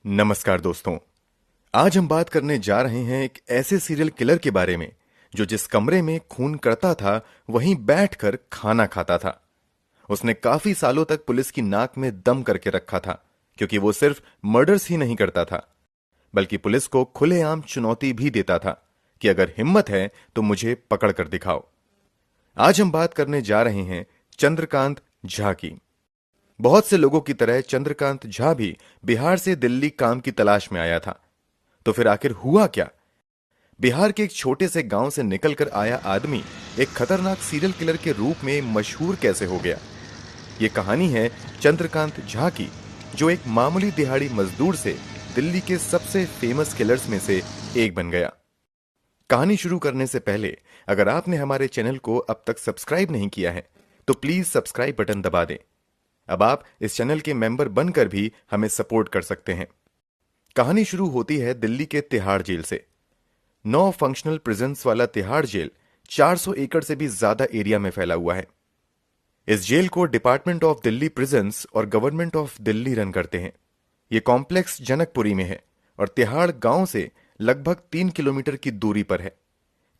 नमस्कार दोस्तों। आज हम बात करने जा रहे हैं एक ऐसे सीरियल किलर के बारे में जो जिस कमरे में खून करता था वहीं बैठकर खाना खाता था। उसने काफी सालों तक पुलिस की नाक में दम करके रखा था, क्योंकि वो सिर्फ मर्डर्स ही नहीं करता था बल्कि पुलिस को खुलेआम चुनौती भी देता था कि अगर हिम्मत है तो मुझे पकड़ कर दिखाओ। आज हम बात करने जा रहे हैं चंद्रकांत झा की। बहुत से लोगों की तरह चंद्रकांत झा भी बिहार से दिल्ली काम की तलाश में आया था। तो फिर आखिर हुआ क्या? बिहार के एक छोटे से गांव से निकलकर आया आदमी एक खतरनाक सीरियल किलर के रूप में मशहूर कैसे हो गया? यह कहानी है चंद्रकांत झा की, जो एक मामूली दिहाड़ी मजदूर से दिल्ली के सबसे फेमस किलर्स में से एक बन गया। कहानी शुरू करने से पहले अगर आपने हमारे चैनल को अब तक सब्सक्राइब नहीं किया है तो प्लीज सब्सक्राइब बटन दबा दें। अब आप इस चैनल के मेंबर बनकर भी हमें सपोर्ट कर सकते हैं। कहानी शुरू होती है दिल्ली के तिहाड़ जेल से। 9 फंक्शनल प्रिजन्स वाला तिहाड़ जेल 400 एकड़ से भी ज्यादा एरिया में फैला हुआ है। इस जेल को डिपार्टमेंट ऑफ दिल्ली प्रिजन्स और गवर्नमेंट ऑफ दिल्ली रन करते हैं। यह कॉम्प्लेक्स जनकपुरी में है और तिहाड़ गांव से लगभग 3 किलोमीटर की दूरी पर है।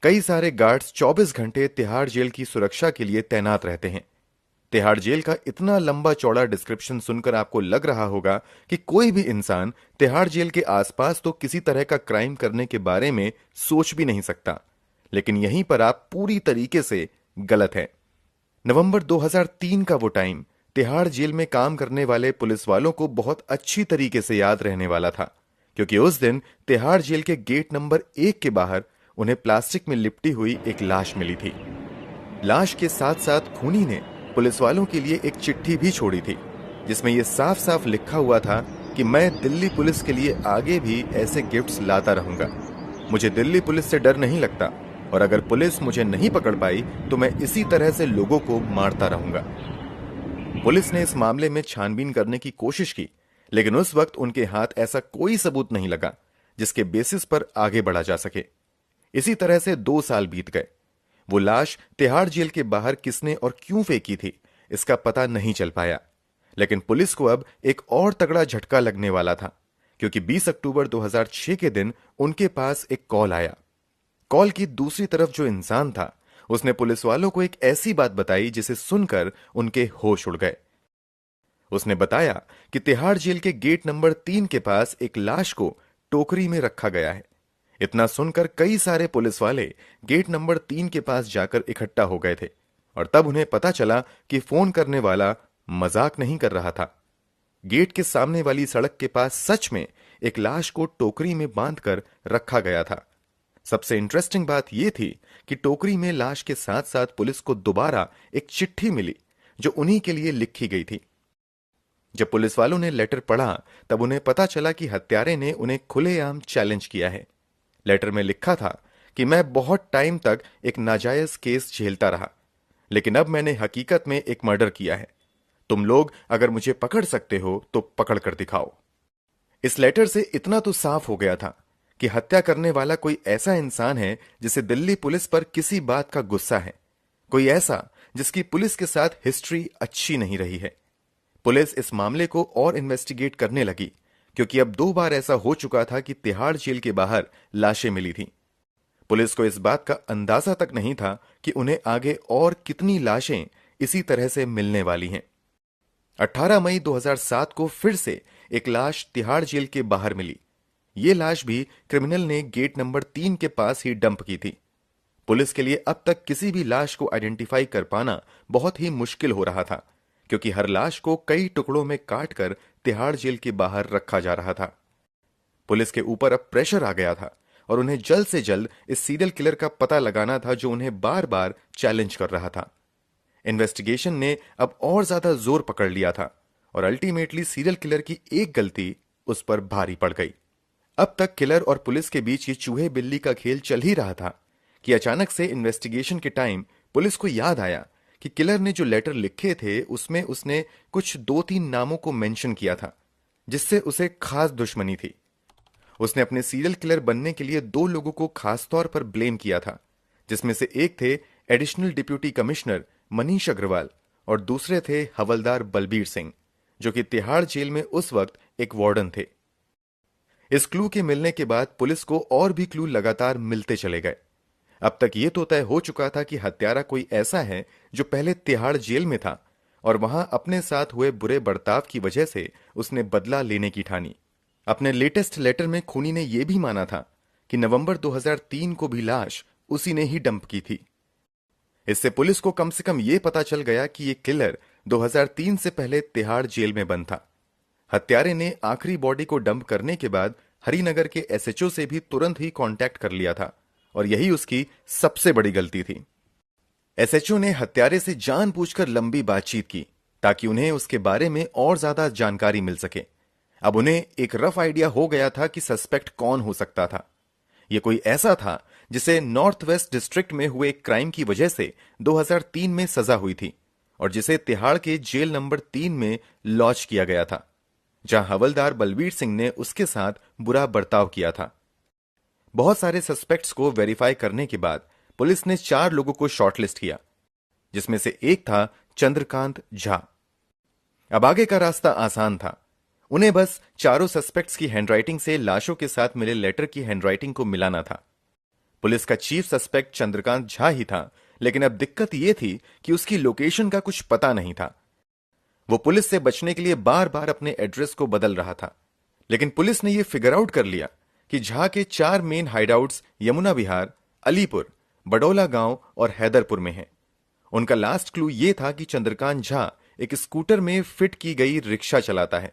कई सारे गार्ड्स 24 घंटे तिहाड़ जेल की सुरक्षा के लिए तैनात रहते हैं। तिहाड़ जेल का इतना लंबा चौड़ा डिस्क्रिप्शन सुनकर आपको लग रहा होगा कि कोई भी इंसान तिहाड़ जेल के आसपास तो किसी तरह का क्राइम करने के बारे में सोच भी नहीं सकता, लेकिन यहीं पर आप पूरी तरीके से गलत हैं। नवंबर 2003 का वो टाइम तिहाड़ जेल में काम करने वाले पुलिस वालों को बहुत अच्छी तरीके से याद रहने वाला था, क्योंकि उस दिन तिहाड़ जेल के गेट नंबर 1 के बाहर उन्हें प्लास्टिक में लिपटी हुई एक लाश मिली थी। लाश के साथ साथ खूनी ने पुलिस वालों के लिए एक चिट्ठी भी छोड़ी थी, जिसमें यह साफ साफ लिखा हुआ था कि मैं दिल्ली पुलिस के लिए आगे भी ऐसे गिफ्ट्स लाता रहूंगा। मुझे दिल्ली पुलिस से डर नहीं लगता और अगर पुलिस मुझे नहीं पकड़ पाई तो मैं इसी तरह से लोगों को मारता रहूंगा। पुलिस ने इस मामले में छानबीन करने की कोशिश की, लेकिन उस वक्त उनके हाथ ऐसा कोई सबूत नहीं लगा जिसके बेसिस पर आगे बढ़ा जा सके। इसी तरह से 2 साल बीत गए। वो लाश तिहाड़ जेल के बाहर किसने और क्यों फेंकी थी इसका पता नहीं चल पाया, लेकिन पुलिस को अब एक और तगड़ा झटका लगने वाला था, क्योंकि 20 अक्टूबर 2006 के दिन उनके पास एक कॉल आया। कॉल की दूसरी तरफ जो इंसान था उसने पुलिस वालों को एक ऐसी बात बताई जिसे सुनकर उनके होश उड़ गए। उसने बताया कि तिहाड़ जेल के गेट नंबर 3 के पास एक लाश को टोकरी में रखा गया है। इतना सुनकर कई सारे पुलिस वाले गेट नंबर 3 के पास जाकर इकट्ठा हो गए थे और तब उन्हें पता चला कि फोन करने वाला मजाक नहीं कर रहा था। गेट के सामने वाली सड़क के पास सच में एक लाश को टोकरी में बांधकर रखा गया था। सबसे इंटरेस्टिंग बात यह थी कि टोकरी में लाश के साथ साथ पुलिस को दोबारा एक चिट्ठी मिली जो उन्हीं के लिए लिखी गई थी। जब पुलिस वालों ने लेटर पढ़ा तब उन्हें पता चला कि हत्यारे ने उन्हें खुलेआम चैलेंज किया है। लेटर में लिखा था कि मैं बहुत टाइम तक एक नाजायज केस झेलता रहा, लेकिन अब मैंने हकीकत में एक मर्डर किया है। तुम लोग अगर मुझे पकड़ सकते हो तो पकड़ कर दिखाओ। इस लेटर से इतना तो साफ हो गया था कि हत्या करने वाला कोई ऐसा इंसान है जिसे दिल्ली पुलिस पर किसी बात का गुस्सा है, कोई ऐसा जिसकी पुलिस के साथ हिस्ट्री अच्छी नहीं रही है। पुलिस इस मामले को और इन्वेस्टिगेट करने लगी, क्योंकि अब 2 बार ऐसा हो चुका था कि तिहाड़ जेल के बाहर लाशें मिली थी। पुलिस को इस बात का अंदाजा तक नहीं था कि उन्हें आगे और कितनी लाशें इसी तरह से मिलने वाली हैं। 18 मई 2007 को फिर से एक लाश तिहाड़ जेल के बाहर मिली। यह लाश भी क्रिमिनल ने गेट नंबर 3 के पास ही डंप की थी। पुलिस के लिए अब तक किसी भी लाश को आइडेंटिफाई कर पाना बहुत ही मुश्किल हो रहा था, क्योंकि हर लाश को कई टुकड़ों में काटकर तिहाड़ जेल के बाहर रखा जा रहा था। पुलिस के ऊपर अब प्रेशर आ गया था और उन्हें जल्द से जल्द इस सीरियल किलर का पता लगाना था जो उन्हें बार बार चैलेंज कर रहा था। इन्वेस्टिगेशन ने अब और ज्यादा जोर पकड़ लिया था और अल्टीमेटली सीरियल किलर की एक गलती उस पर भारी पड़ गई। अब तक किलर और पुलिस के बीच ये चूहे बिल्ली का खेल चल ही रहा था कि अचानक से इन्वेस्टिगेशन के टाइम पुलिस को याद आया कि किलर ने जो लेटर लिखे थे उसमें उसने कुछ 2-3 नामों को मेंशन किया था जिससे उसे खास दुश्मनी थी। उसने अपने सीरियल किलर बनने के लिए 2 लोगों को खास तौर पर ब्लेम किया था, जिसमें से एक थे additional deputy commissioner Manish Agarwal और दूसरे थे हवलदार बलबीर सिंह, जो कि तिहाड़ जेल में उस वक्त एक वार्डन थे। इस क्लू के मिलने के बाद पुलिस को और भी क्लू लगातार मिलते चले गए। अब तक ये तो तय हो चुका था कि हत्यारा कोई ऐसा है जो पहले तिहाड़ जेल में था और वहां अपने साथ हुए बुरे बर्ताव की वजह से उसने बदला लेने की ठानी। अपने लेटेस्ट लेटर में खूनी ने यह भी माना था कि नवंबर 2003 को भी लाश उसी ने ही डंप की थी। इससे पुलिस को कम से कम यह पता चल गया कि यह किलर 2003 से पहले तिहाड़ जेल में बंद था। हत्यारे ने आखिरी बॉडी को डंप करने के बाद हरिनगर के एसएचओ से भी तुरंत ही कांटेक्ट कर लिया था और यही उसकी सबसे बड़ी गलती थी। एसएचओ ने हत्यारे से जानबूझकर लंबी बातचीत की ताकि उन्हें उसके बारे में और ज्यादा जानकारी मिल सके। अब उन्हें एक रफ आइडिया हो गया था कि सस्पेक्ट कौन हो सकता था। यह कोई ऐसा था जिसे नॉर्थ वेस्ट डिस्ट्रिक्ट में हुए एक क्राइम की वजह से 2003 में सजा हुई थी और जिसे तिहाड़ के जेल नंबर 3 में लॉन्च किया गया था, जहां हवलदार बलवीर सिंह ने उसके साथ बुरा बर्ताव किया था। बहुत सारे सस्पेक्ट्स को वेरीफाई करने के बाद पुलिस ने 4 लोगों को शॉर्टलिस्ट किया, जिसमें से एक था चंद्रकांत झा। अब आगे का रास्ता आसान था। उन्हें बस चारों सस्पेक्ट्स की हैंडराइटिंग से लाशों के साथ मिले लेटर की हैंडराइटिंग को मिलाना था। पुलिस का चीफ सस्पेक्ट चंद्रकांत झा ही था, लेकिन अब दिक्कत यह थी कि उसकी लोकेशन का कुछ पता नहीं था। वो पुलिस से बचने के लिए बार बार अपने एड्रेस को बदल रहा था, लेकिन पुलिस ने यह फिगर आउट कर लिया कि झा के 4 मेन हाइडआउट्स यमुना विहार, अलीपुर, बडौला गांव और हैदरपुर में हैं। उनका लास्ट क्लू यह था कि चंद्रकांत झा एक स्कूटर में फिट की गई रिक्शा चलाता है।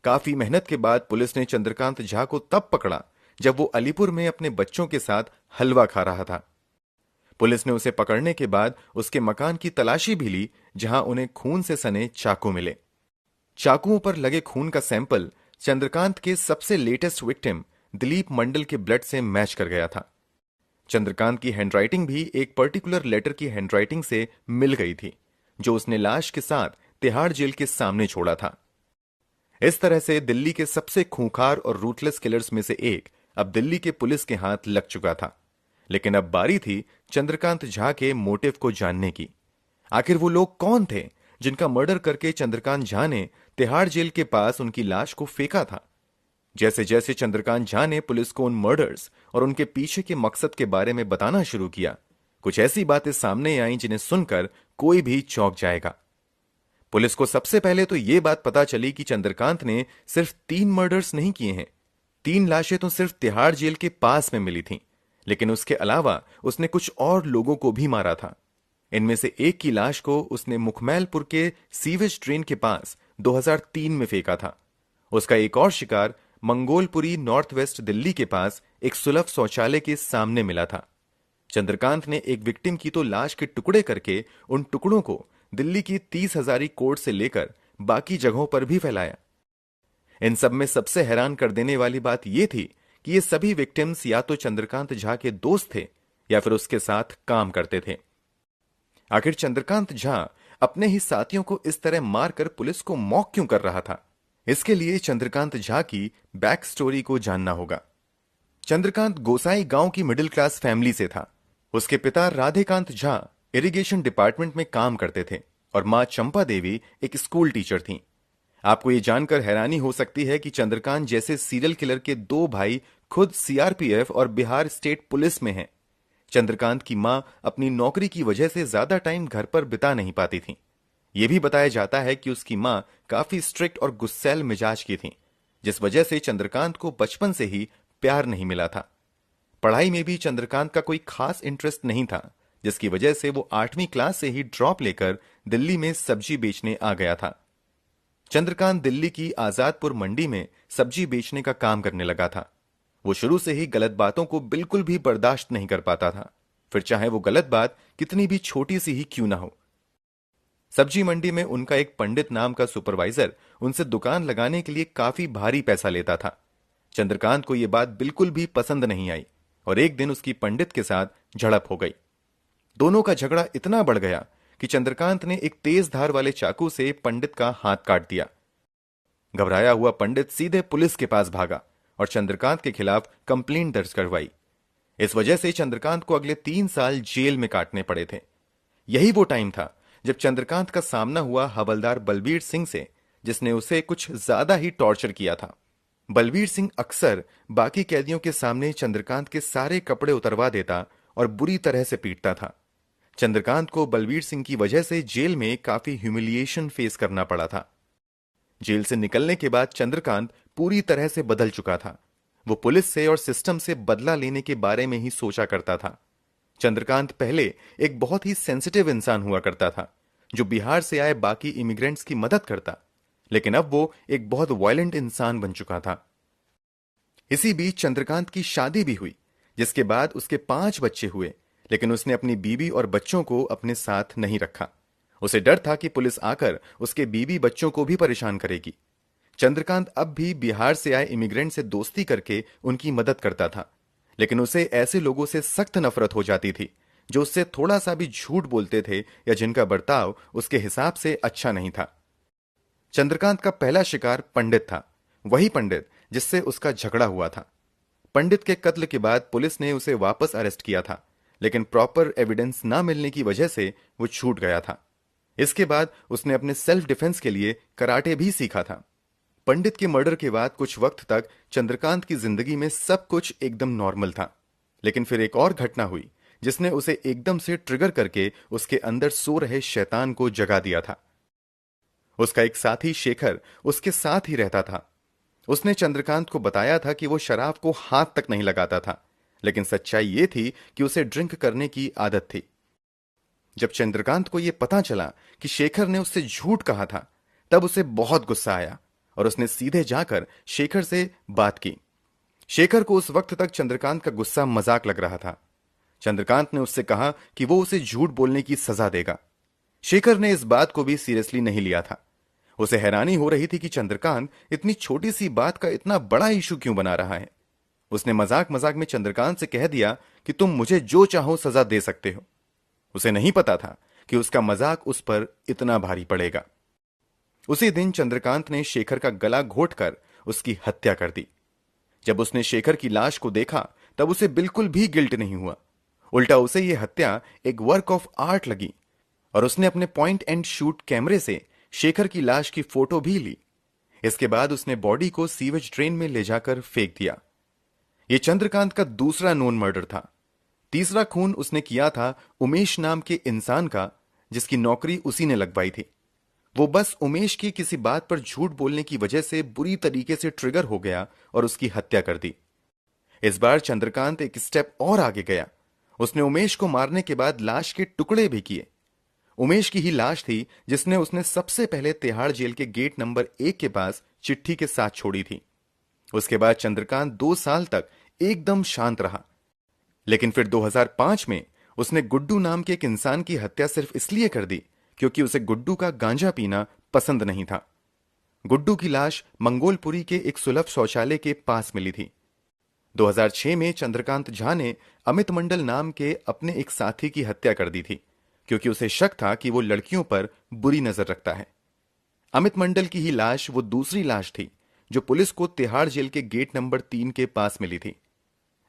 काफी मेहनत के बाद पुलिस ने चंद्रकांत झा को तब पकड़ा जब वो अलीपुर में अपने बच्चों के साथ हलवा खा रहा था। पुलिस ने उसे पकड़ने के बाद उसके मकान की तलाशी भी ली, जहां उन्हें खून से सने चाकू मिले। चाकुओं पर लगे खून का सैंपल चंद्रकांत के सबसे लेटेस्ट विक्टिम दिलीप मंडल के ब्लड से मैच कर गया था। चंद्रकांत की हैंडराइटिंग भी एक पर्टिकुलर लेटर की हैंडराइटिंग से मिल गई थी, जो उसने लाश के साथ तिहाड़ जेल के सामने छोड़ा था। इस तरह से दिल्ली के सबसे खूंखार और रूथलेस किलर्स में से एक अब दिल्ली के पुलिस के हाथ लग चुका था। लेकिन अब बारी थी चंद्रकांत झा के मोटिव को जानने की। आखिर वो लोग कौन थे जिनका मर्डर करके चंद्रकांत झा ने तिहाड़ जेल के पास उनकी लाश को फेंका था। जैसे जैसे चंद्रकांत झा ने पुलिस को उन मर्डर्स और उनके पीछे के मकसद के बारे में बताना शुरू किया, कुछ ऐसी बातें सामने आईं जिन्हें सुनकर कोई भी चौंक जाएगा। पुलिस को सबसे पहले तो यह बात पता चली कि चंद्रकांत ने सिर्फ 3 मर्डर्स नहीं किए हैं। 3 लाशें तो सिर्फ तिहाड़ जेल के पास में मिली थीं, लेकिन उसके अलावा उसने कुछ और लोगों को भी मारा था। इनमें से एक की लाश को उसने मुखमैलपुर के सीवेज ट्रेन के पास 2003 में फेंका था। उसका एक और शिकार मंगोलपुरी नॉर्थ वेस्ट दिल्ली के पास एक सुलभ शौचालय के सामने मिला था। चंद्रकांत ने एक विक्टिम की तो लाश के टुकड़े करके उन टुकड़ों को दिल्ली की 30 हजारी कोर्ट से लेकर बाकी जगहों पर भी फैलाया। इन सब में सबसे हैरान कर देने वाली बात यह थी कि ये सभी विक्टिम्स या तो चंद्रकांत झा के दोस्त थे या फिर उसके साथ काम करते थे। आखिर चंद्रकांत झा अपने ही साथियों को इस तरह मारकर पुलिस को मॉक क्यों कर रहा था? इसके लिए चंद्रकांत झा की बैक स्टोरी को जानना होगा। चंद्रकांत गोसाई गांव की मिडिल क्लास फैमिली से था। उसके पिता राधेकांत झा इरिगेशन डिपार्टमेंट में काम करते थे और मां चंपा देवी एक स्कूल टीचर थीं। आपको यह जानकर हैरानी हो सकती है कि चंद्रकांत जैसे सीरियल किलर के 2 भाई खुद सीआरपीएफ और बिहार स्टेट पुलिस में हैं। चंद्रकांत की मां अपनी नौकरी की वजह से ज्यादा टाइम घर पर बिता नहीं पाती थीं। यह भी बताया जाता है कि उसकी मां काफी स्ट्रिक्ट और गुस्सैल मिजाज की थीं, जिस वजह से चंद्रकांत को बचपन से ही प्यार नहीं मिला था। पढ़ाई में भी चंद्रकांत का कोई खास इंटरेस्ट नहीं था, जिसकी वजह से वो 8वीं क्लास से ही ड्रॉप लेकर दिल्ली में सब्जी बेचने आ गया था। चंद्रकांत दिल्ली की आजादपुर मंडी में सब्जी बेचने का काम करने लगा था। वो शुरू से ही गलत बातों को बिल्कुल भी बर्दाश्त नहीं कर पाता था, फिर चाहे वो गलत बात कितनी भी छोटी सी ही क्यों ना हो। सब्जी मंडी में उनका एक पंडित नाम का सुपरवाइजर उनसे दुकान लगाने के लिए काफी भारी पैसा लेता था। चंद्रकांत को यह बात बिल्कुल भी पसंद नहीं आई और एक दिन उसकी पंडित के साथ झड़प हो गई। दोनों का झगड़ा इतना बढ़ गया कि चंद्रकांत ने एक तेज धार वाले चाकू से पंडित का हाथ काट दिया। घबराया हुआ पंडित सीधे पुलिस के पास भागा और चंद्रकांत के खिलाफ कंप्लेंट दर्ज करवाई। इस वजह से चंद्रकांत को अगले 3 साल जेल में काटने पड़े थे। यही वो टाइम था जब चंद्रकांत का सामना हुआ हवलदार बलबीर सिंह से, जिसने उसे कुछ ज्यादा ही टॉर्चर किया था। बलवीर सिंह अक्सर बाकी कैदियों के सामने चंद्रकांत के सारे कपड़े उतरवा देता और बुरी तरह से पीटता था। चंद्रकांत को बलवीर सिंह की वजह से जेल में काफी ह्यूमिलिएशन फेस करना पड़ा था। जेल से निकलने के बाद चंद्रकांत पूरी तरह से बदल चुका था। वो पुलिस से और सिस्टम से बदला लेने के बारे में ही सोचा करता था। चंद्रकांत पहले एक बहुत ही सेंसिटिव इंसान हुआ करता था, जो बिहार से आए बाकी इमिग्रेंट्स की मदद करता, लेकिन अब वो एक बहुत वायलेंट इंसान बन चुका था। इसी बीच चंद्रकांत की शादी भी हुई, जिसके बाद उसके 5 बच्चे हुए, लेकिन उसने अपनी बीवी और बच्चों को अपने साथ नहीं रखा। उसे डर था कि पुलिस आकर उसके बीवी बच्चों को भी परेशान करेगी। चंद्रकांत अब भी बिहार से आए इमिग्रेंट से दोस्ती करके उनकी मदद करता था, लेकिन उसे ऐसे लोगों से सख्त नफरत हो जाती थी जो उससे थोड़ा सा भी झूठ बोलते थे या जिनका बर्ताव उसके हिसाब से अच्छा नहीं था। चंद्रकांत का पहला शिकार पंडित था, वही पंडित जिससे उसका झगड़ा हुआ था। पंडित के कत्ल के बाद पुलिस ने उसे वापस अरेस्ट किया था, लेकिन प्रॉपर एविडेंस ना मिलने की वजह से वो छूट गया था। इसके बाद उसने अपने सेल्फ डिफेंस के लिए कराटे भी सीखा था। पंडित के मर्डर के बाद कुछ वक्त तक चंद्रकांत की जिंदगी में सब कुछ एकदम नॉर्मल था, लेकिन फिर एक और घटना हुई जिसने उसे एकदम से ट्रिगर करके उसके अंदर सो रहे शैतान को जगा दिया था। उसका एक साथी शेखर उसके साथ ही रहता था। उसने चंद्रकांत को बताया था कि वो शराब को हाथ तक नहीं लगाता था, लेकिन सच्चाई ये थी कि उसे ड्रिंक करने की आदत थी। जब चंद्रकांत को यह पता चला कि शेखर ने उससे झूठ कहा था, तब उसे बहुत गुस्सा आया और उसने सीधे जाकर शेखर से बात की। शेखर को उस वक्त तक चंद्रकांत का गुस्सा मजाक लग रहा था। चंद्रकांत ने उससे कहा कि वो उसे झूठ बोलने की सजा देगा। शेखर ने इस बात को भी सीरियसली नहीं लिया था। उसे हैरानी हो रही थी कि चंद्रकांत इतनी छोटी सी बात का इतना बड़ा इशू क्यों बना रहा है। उसने मजाक मजाक में चंद्रकांत से कह दिया कि तुम मुझे जो चाहो सजा दे सकते हो। उसे नहीं पता था कि उसका मजाक उस पर इतना भारी पड़ेगा। उसी दिन चंद्रकांत ने शेखर का गला घोंटकर उसकी हत्या कर दी। जब उसने शेखर की लाश को देखा, तब उसे बिल्कुल भी गिल्ट नहीं हुआ। उल्टा उसे यह हत्या एक वर्क ऑफ आर्ट लगी और उसने अपने पॉइंट एंड शूट कैमरे से शेखर की लाश की फोटो भी ली। इसके बाद उसने बॉडी को सीवेज ड्रेन में ले जाकर फेंक दिया। यह चंद्रकांत का दूसरा नोन मर्डर था। तीसरा खून उसने किया था उमेश नाम के इंसान का, जिसकी नौकरी उसी ने लगवाई थी। वो बस उमेश की किसी बात पर झूठ बोलने की वजह से बुरी तरीके से ट्रिगर हो गया और उसकी हत्या कर दी। इस बार चंद्रकांत एक स्टेप और आगे गया। उसने उमेश को मारने के बाद लाश के टुकड़े भी किए। उमेश की ही लाश थी जिसने उसने सबसे पहले तिहाड़ जेल के गेट नंबर 1 के पास चिट्ठी के साथ छोड़ी थी। उसके बाद चंद्रकांत 2 साल तक एकदम शांत रहा, लेकिन फिर 2005 में उसने गुड्डू नाम के एक इंसान की हत्या सिर्फ इसलिए कर दी क्योंकि उसे गुड्डू का गांजा पीना पसंद नहीं था। गुड्डू की लाश मंगोलपुरी के एक सुलभ शौचालय के पास मिली थी। 2006 में चंद्रकांत झा ने अमित मंडल नाम के अपने एक साथी की हत्या कर दी थी, क्योंकि उसे शक था कि वो लड़कियों पर बुरी नजर रखता है। अमित मंडल की ही लाश वो दूसरी लाश थी जो पुलिस को तिहाड़ जेल के गेट नंबर 3 के पास मिली थी।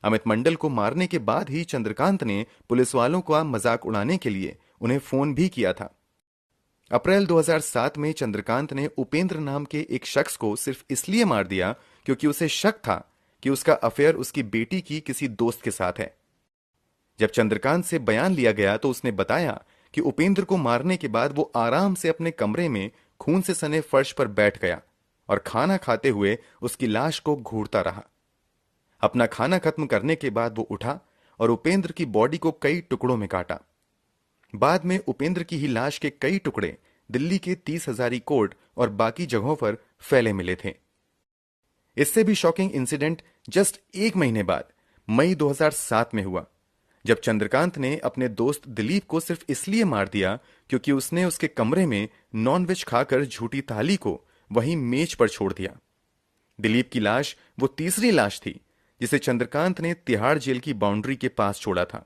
अमित मंडल को मारने के बाद ही चंद्रकांत ने पुलिस वालों का मजाक उड़ाने के लिए उन्हें फोन भी किया था। अप्रैल 2007 में चंद्रकांत ने उपेंद्र नाम के एक शख्स को सिर्फ इसलिए मार दिया क्योंकि उसे शक था कि उसका अफेयर उसकी बेटी की किसी दोस्त के साथ है। जब चंद्रकांत से बयान लिया गया तो उसने बताया कि उपेंद्र को मारने के बाद वो आराम से अपने कमरे में खून से सने फर्श पर बैठ गया और खाना खाते हुए उसकी लाश को घूरता रहा। अपना खाना खत्म करने के बाद वो उठा और उपेंद्र की बॉडी को कई टुकड़ों में काटा। बाद में उपेंद्र की ही लाश के कई टुकड़े दिल्ली के 30 हजारी कोर्ट और बाकी जगहों पर फैले मिले थे। इससे भी शॉकिंग इंसिडेंट जस्ट 1 महीने बाद मई 2007 में हुआ, जब चंद्रकांत ने अपने दोस्त दिलीप को सिर्फ इसलिए मार दिया क्योंकि उसने उसके कमरे में नॉनवेज खाकर झूठी थाली को वहीं मेज पर छोड़ दिया। दिलीप की लाश वो तीसरी लाश थी जिसे चंद्रकांत ने तिहाड़ जेल की बाउंड्री के पास छोड़ा था।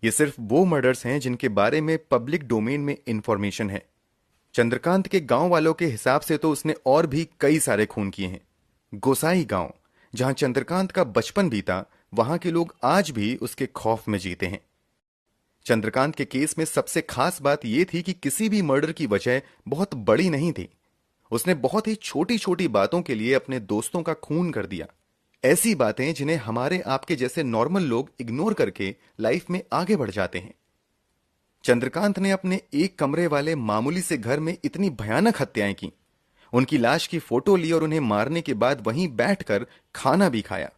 ये सिर्फ वो मर्डर्स हैं जिनके बारे में पब्लिक डोमेन में इंफॉर्मेशन है। चंद्रकांत के गांव वालों के हिसाब से तो उसने और भी कई सारे खून किए हैं। गोसाई गांव, जहां चंद्रकांत का बचपन बीता, वहां के लोग आज भी उसके खौफ में जीते हैं। चंद्रकांत के केस में सबसे खास बात यह थी कि किसी भी मर्डर की वजह बहुत बड़ी नहीं थी। उसने बहुत ही छोटी छोटी बातों के लिए अपने दोस्तों का खून कर दिया। ऐसी बातें जिन्हें हमारे आपके जैसे नॉर्मल लोग इग्नोर करके लाइफ में आगे बढ़ जाते हैं। चंद्रकांत ने अपने एक कमरे वाले मामूली से घर में इतनी भयानक हत्याएं की, उनकी लाश की फोटो ली और उन्हें मारने के बाद वहीं बैठकर खाना भी खाया।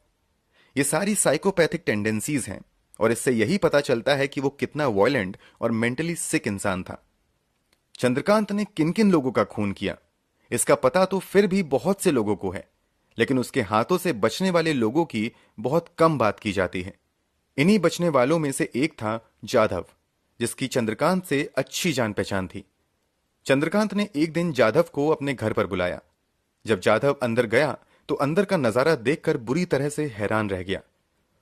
ये सारी साइकोपैथिक टेंडेंसीज हैं और इससे यही पता चलता है कि वो कितना वायलेंट और मेंटली सिक इंसान था। चंद्रकांत ने किन किन लोगों का खून किया इसका पता तो फिर भी बहुत से लोगों को है, लेकिन उसके हाथों से बचने वाले लोगों की बहुत कम बात की जाती है। इन्हीं बचने वालों में से एक था जाधव, जिसकी चंद्रकांत से अच्छी जान पहचान थी। चंद्रकांत ने एक दिन जाधव को अपने घर पर बुलाया। जब जाधव अंदर गया तो अंदर का नजारा देखकर बुरी तरह से हैरान रह गया।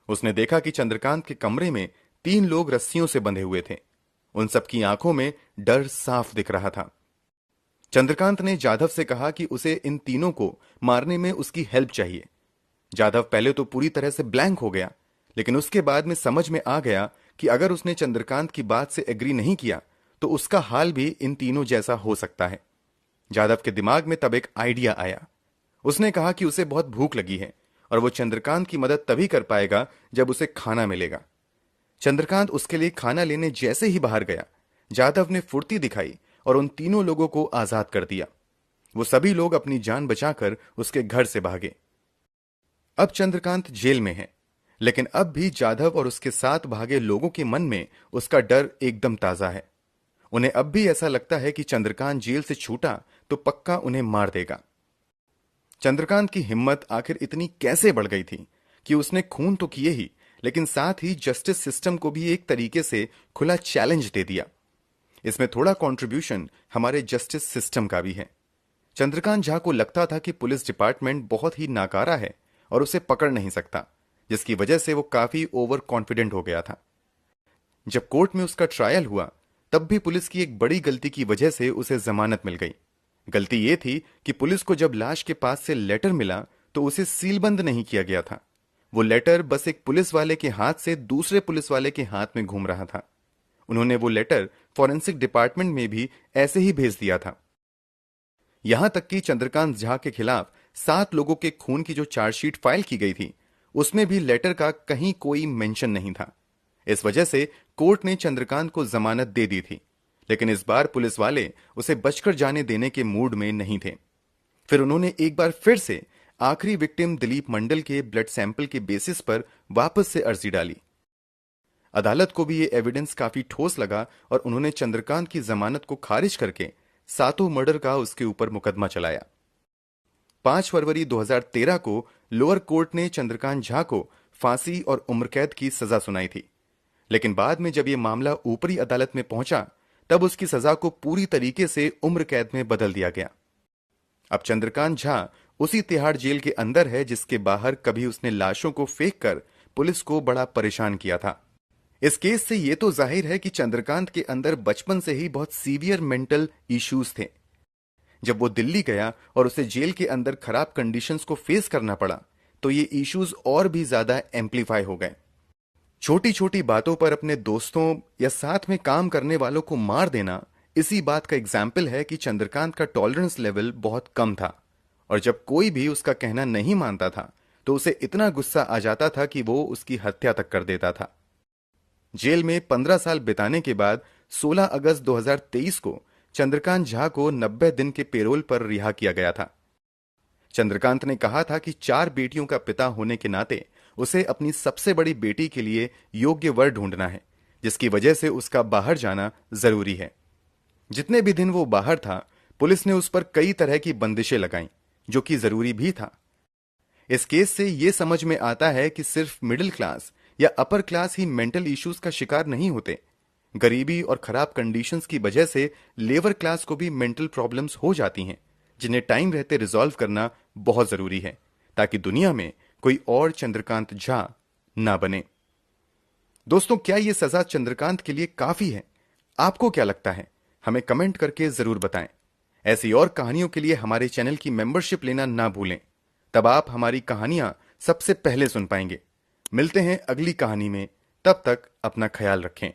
उसने देखा कि चंद्रकांत के कमरे में 3 लोग रस्सियों से बंधे हुए थे। उन सबकी आंखों में डर साफ दिख रहा था। चंद्रकांत ने जाधव से कहा कि उसे इन तीनों को मारने में उसकी हेल्प चाहिए। जाधव पहले तो पूरी तरह से ब्लैंक हो गया, लेकिन उसके बाद में समझ में आ गया कि अगर उसने चंद्रकांत की बात से एग्री नहीं किया तो उसका हाल भी इन तीनों जैसा हो सकता है। जाधव के दिमाग में तब एक आइडिया आया। उसने कहा कि उसे बहुत भूख लगी है और वो चंद्रकांत की मदद तभी कर पाएगा जब उसे खाना मिलेगा। चंद्रकांत उसके लिए खाना लेने जैसे ही बाहर गया, जाधव ने फुर्ती दिखाई और उन तीनों लोगों को आजाद कर दिया। वो सभी लोग अपनी जान बचाकर उसके घर से भागे। अब चंद्रकांत जेल में है, लेकिन अब भी जाधव और उसके साथ भागे लोगों के मन में उसका डर एकदम ताजा है। उन्हें अब भी ऐसा लगता है कि चंद्रकांत जेल से छूटा तो पक्का उन्हें मार देगा। चंद्रकांत की हिम्मत आखिर इतनी कैसे बढ़ गई थी कि उसने खून तो किए ही, लेकिन साथ ही जस्टिस सिस्टम को भी एक तरीके से खुला चैलेंज दे दिया। इसमें थोड़ा कंट्रीब्यूशन हमारे जस्टिस सिस्टम का भी है। चंद्रकांत झा को लगता था कि पुलिस डिपार्टमेंट बहुत ही नाकारा है और उसे पकड़ नहीं सकता, जिसकी वजह से वो काफी ओवर कॉन्फिडेंट हो गया था। जब कोर्ट में उसका ट्रायल हुआ तब भी पुलिस की एक बड़ी गलती की वजह से उसे जमानत मिल गई। गलती यह थी कि पुलिस को जब लाश के पास से लेटर मिला तो उसे सीलबंद नहीं किया गया था। वो लेटर बस एक पुलिस वाले के हाथ से दूसरे पुलिस वाले के हाथ में घूम रहा था। उन्होंने वो लेटर फॉरेंसिक डिपार्टमेंट में भी ऐसे ही भेज दिया था। यहां तक कि चंद्रकांत झा के खिलाफ 7 लोगों के खून की जो चार्जशीट फाइल की गई थी, उसमें भी लेटर का कहीं कोई मेंशन नहीं था। इस वजह से कोर्ट ने चंद्रकांत को जमानत दे दी थी, लेकिन इस बार पुलिस वाले उसे बचकर जाने देने के मूड में नहीं थे। फिर उन्होंने एक बार फिर से आखिरी विक्टिम दिलीप मंडल के ब्लड सैंपल के बेसिस पर वापस से अर्जी डाली। अदालत को भी ये एविडेंस काफी ठोस लगा और उन्होंने चंद्रकांत की जमानत को खारिज करके 7 मर्डर का उसके ऊपर मुकदमा चलाया। 5 फरवरी 2013 को लोअर कोर्ट ने चंद्रकांत झा को फांसी और उम्र कैद की सजा सुनाई थी, लेकिन बाद में जब यह मामला ऊपरी अदालत में पहुंचा तब उसकी सजा को पूरी तरीके से उम्र कैद में बदल दिया गया। अब चंद्रकांत झा उसी तिहाड़ जेल के अंदर है जिसके बाहर कभी उसने लाशों को फेंक कर पुलिस को बड़ा परेशान किया था। इस केस से यह तो जाहिर है कि चंद्रकांत के अंदर बचपन से ही बहुत सीवियर मेंटल इश्यूज थे। जब वो दिल्ली गया और उसे जेल के अंदर खराब कंडीशंस को फेस करना पड़ा तो ये इश्यूज और भी ज्यादा एम्पलीफाई हो गए। छोटी छोटी बातों पर अपने दोस्तों या साथ में काम करने वालों को मार देना इसी बात का एग्जाम्पल है कि चंद्रकांत का टॉलरेंस लेवल बहुत कम था, और जब कोई भी उसका कहना नहीं मानता था तो उसे इतना गुस्सा आ जाता था कि वो उसकी हत्या तक कर देता था। जेल में 15 साल बिताने के बाद 16 अगस्त 2023 को चंद्रकांत झा को 90 दिन के पेरोल पर रिहा किया गया था। चंद्रकांत ने कहा था कि 4 बेटियों का पिता होने के नाते उसे अपनी सबसे बड़ी बेटी के लिए योग्य वर ढूंढना है, जिसकी वजह से उसका बाहर जाना जरूरी है। जितने भी दिन वो बाहर था, पुलिस ने उस पर कई तरह की बंदिशें लगाईं, जो कि जरूरी भी था। इस केस से यह समझ में आता है कि सिर्फ मिडिल क्लास या अपर क्लास ही मेंटल इश्यूज का शिकार नहीं होते। गरीबी और खराब कंडीशंस की वजह से लेबर क्लास को भी मेंटल प्रॉब्लम्स हो जाती हैं, जिन्हें टाइम रहते रिजॉल्व करना बहुत जरूरी है, ताकि दुनिया में कोई और चंद्रकांत झा ना बने। दोस्तों, क्या यह सजा चंद्रकांत के लिए काफी है? आपको क्या लगता है? हमें कमेंट करके जरूर बताएं। ऐसी और कहानियों के लिए हमारे चैनल की मेंबरशिप लेना ना भूलें, तब आप हमारी कहानियां सबसे पहले सुन पाएंगे। मिलते हैं अगली कहानी में, तब तक अपना ख्याल रखें।